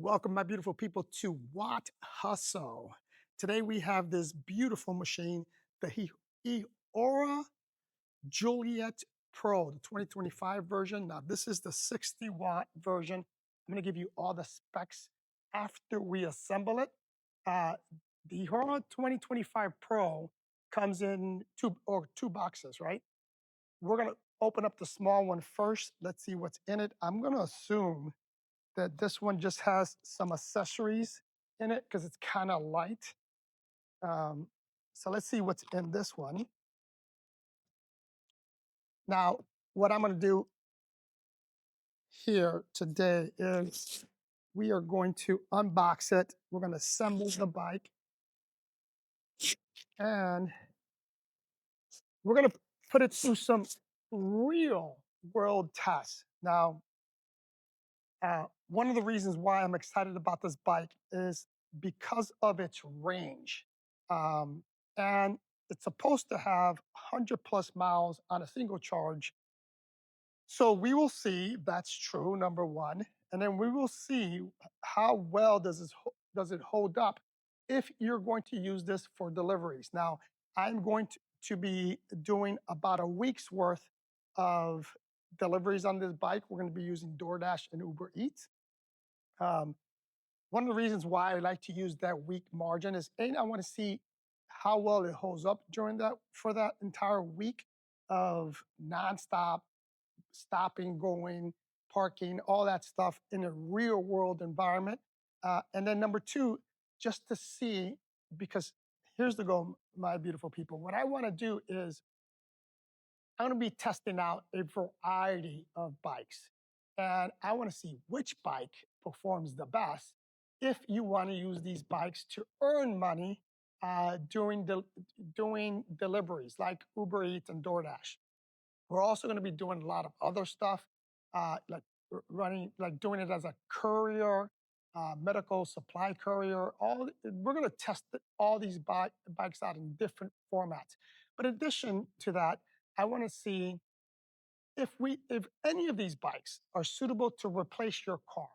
Welcome, my beautiful people, to Watt Hustle. Today we have this beautiful machine, the eAhora Juliet Pro, the 2025 version. Now, this is the 60-watt version. I'm going to give you all the specs after we assemble it. Uh, the eAhora 2025 Pro comes in two boxes, right? We're going to open up the small one first. Let's see what's in it. I'm going to assume that this one just has some accessories in it because it's kind of light. So let's see what's in this one. Now, what I'm going to do here today is we are going to unbox it. We're going to assemble the bike and we're going to put it through some real world tests. Now, one of the reasons why I'm excited about this bike is because of its range. And it's supposed to have 100 plus miles on a single charge. So we will see if that's true, number one. And then we will see how well does it hold up if you're going to use this for deliveries. Now, I'm going to be doing about a week's worth of deliveries on this bike. We're going to be using DoorDash and UberEats. One of the reasons why I like to use that week margin is I want to see how well it holds up for that entire week of nonstop stopping, going, parking, all that stuff in a real world environment. And then number two, just to see, because here's the goal, my beautiful people. What I want to do is I'm going to be testing out a variety of bikes. And I want to see which bike performs the best if you want to use these bikes to earn money doing deliveries like Uber Eats and DoorDash. We're also going to be doing a lot of other stuff, like doing it as a courier, medical supply courier. We're going to test all these bikes out in different formats. But in addition to that, I want to see if any of these bikes are suitable to replace your car,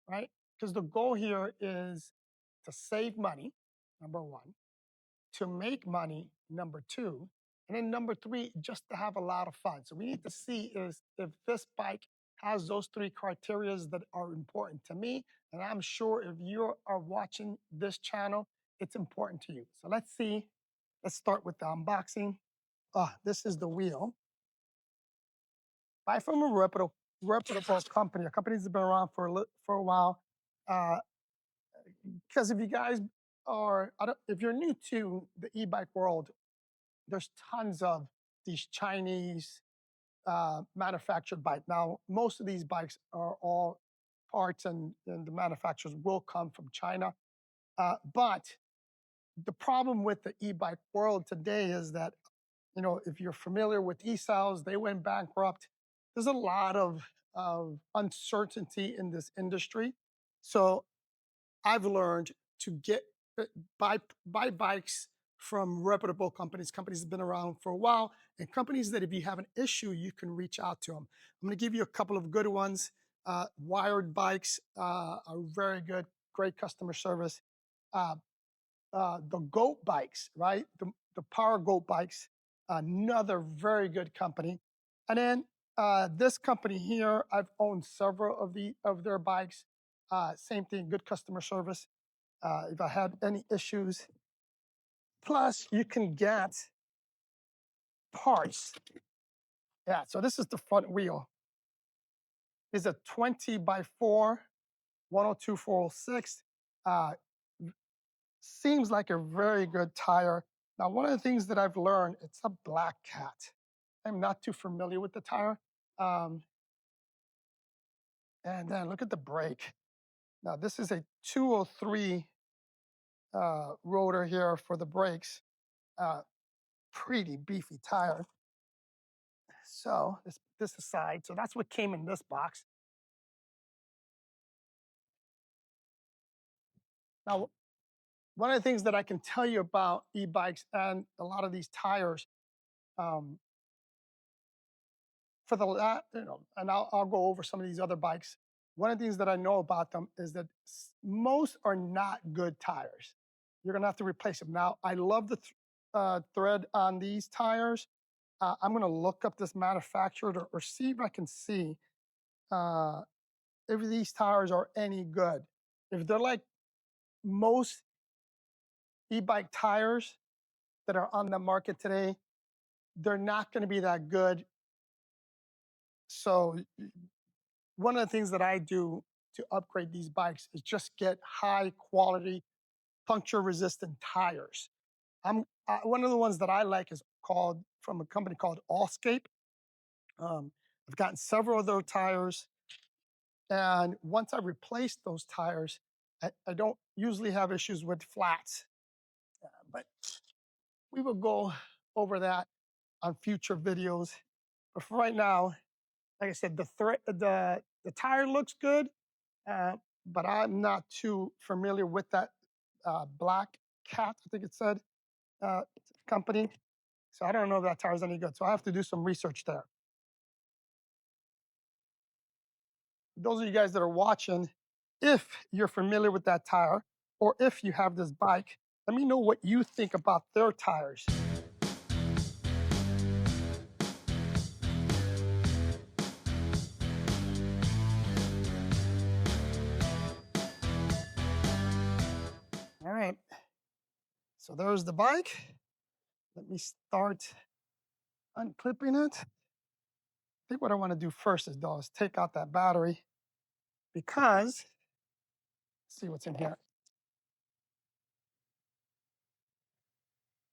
right? Because the goal here is to save money, number one, to make money, number two, and then number three, just to have a lot of fun. So we need to see if this bike has those three criterias that are important to me. And I'm sure if you are watching this channel, it's important to you. So let's see. Let's start with the unboxing. This is the wheel. Buy from a reputable company. A company that's been around for a while. Because if you guys if you're new to the e-bike world, there's tons of these Chinese manufactured bikes. Now, most of these bikes are all parts and the manufacturers will come from China. But the problem with the e-bike world today is that, if you're familiar with e-cells, they went bankrupt. There's a lot of uncertainty in this industry. So I've learned to buy bikes from reputable companies that have been around for a while, and companies that if you have an issue, you can reach out to them. I'm going to give you a couple of good ones. Wired bikes are very good, great customer service. The Goat bikes, right? The Power Goat bikes, another very good company. And then this company here, I've owned several of their bikes. Same thing, good customer service. If I had any issues. Plus, you can get parts. Yeah, so this is the front wheel. It's a 20 by 4, 102 406. Seems like a very good tire. Now, one of the things that I've learned, it's a Black Cat. I'm not too familiar with the tire. And then look at the brake. Now, this is a 203 rotor here for the brakes. Pretty beefy tire. So this aside, so that's what came in this box. Now, one of the things that I can tell you about e-bikes and a lot of these tires, um, and I'll go over some of these other bikes. one of the things that I know about them is that most are not good tires. You're gonna have to replace them. Now, I love the thread on these tires. I'm gonna look up this manufacturer or see if I can see if these tires are any good. If they're like most e-bike tires that are on the market today, they're not gonna be that good. So one of the things that I do to upgrade these bikes is just get high quality puncture resistant tires. One of the ones that I like is called from a company called Allscape. I've gotten several of their tires, and once I replace those tires, I don't usually have issues with flats. But we will go over that on future videos. But for right now, like I said, the tire looks good, but I'm not too familiar with that Black Cat, I think it said, company. So I don't know if that tire is any good. So I have to do some research there. Those of you guys that are watching, if you're familiar with that tire, or if you have this bike, let me know what you think about their tires. All right, so there's the bike. Let me start unclipping it. I think what I want to do first is take out that battery because, let's see what's in here.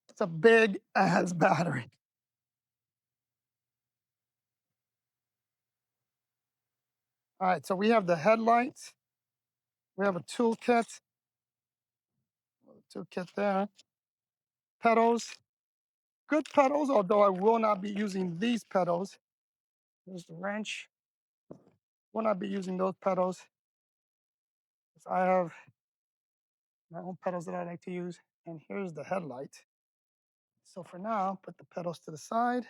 It's a big ass battery. All right, so we have the headlights. We have a toolkit there. Pedals, good pedals, although I will not be using these pedals. There's the wrench. Will not be using those pedals. I have my own pedals that I like to use. And here's the headlight. So for now, put the pedals to the side.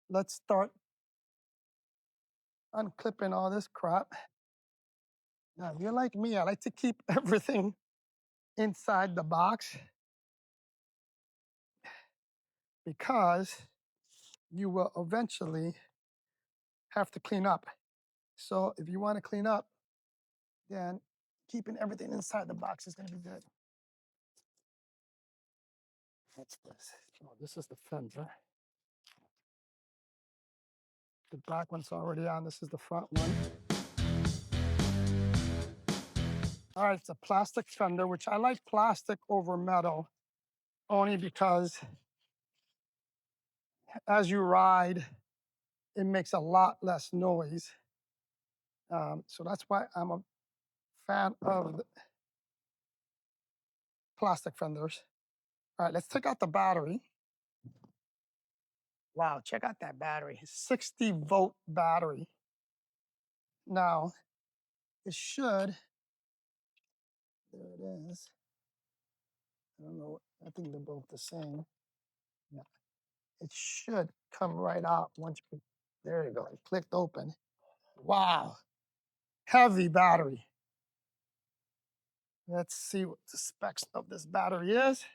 Let's start unclipping all this crap. Now, if you're like me, I like to keep everything inside the box because you will eventually have to clean up. So if you want to clean up, then keeping everything inside the box is going to be good. What's this? Oh, this is the fender. The back one's already on. This is the front one. All right, it's a plastic fender, which I like plastic over metal only because as you ride, it makes a lot less noise. So that's why I'm a fan of plastic fenders. All right, let's take out the battery. Wow, check out that battery, 60-volt battery. Now, it should, there it is. I don't know, I think they're both the same. Yeah. It should come right out once you, there you go, it clicked open. Wow, heavy battery. Let's see what the specs of this battery is.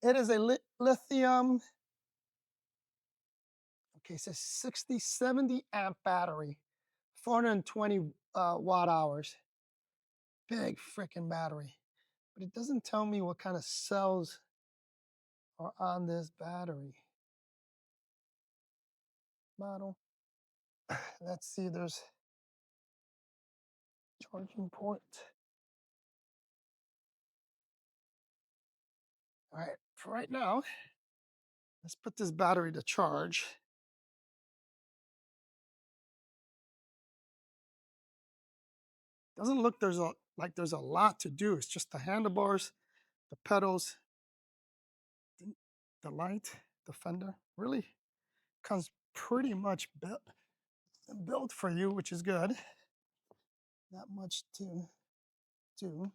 It is a lithium, okay, it says 60, 70 amp battery, 420 watt hours. Big freaking battery. But it doesn't tell me what kind of cells are on this battery. Model. Let's see, there's charging port. All right, for right now, let's put this battery to charge. Doesn't look like there's a lot to do. It's just the handlebars, the pedals, the light, the fender. Really comes pretty much built for you, which is good. Not much to do.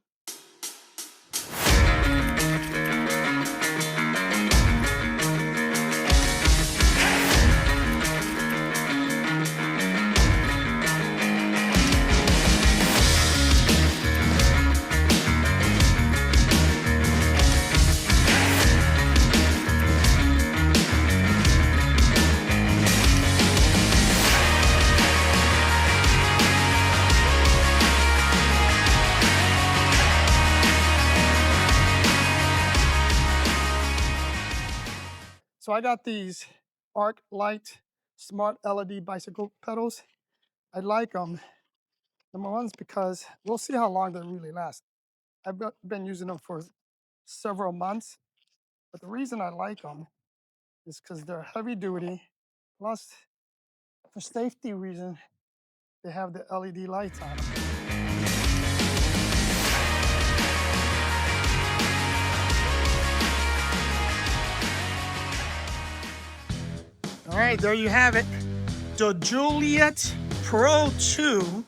So I got these arc light smart LED bicycle pedals. I like them. Number one is because we'll see how long they really last. I've been using them for several months, but the reason I like them is because they're heavy duty. Plus, for safety reason, they have the LED lights on them. All right, there you have it. The Juliet Pro 2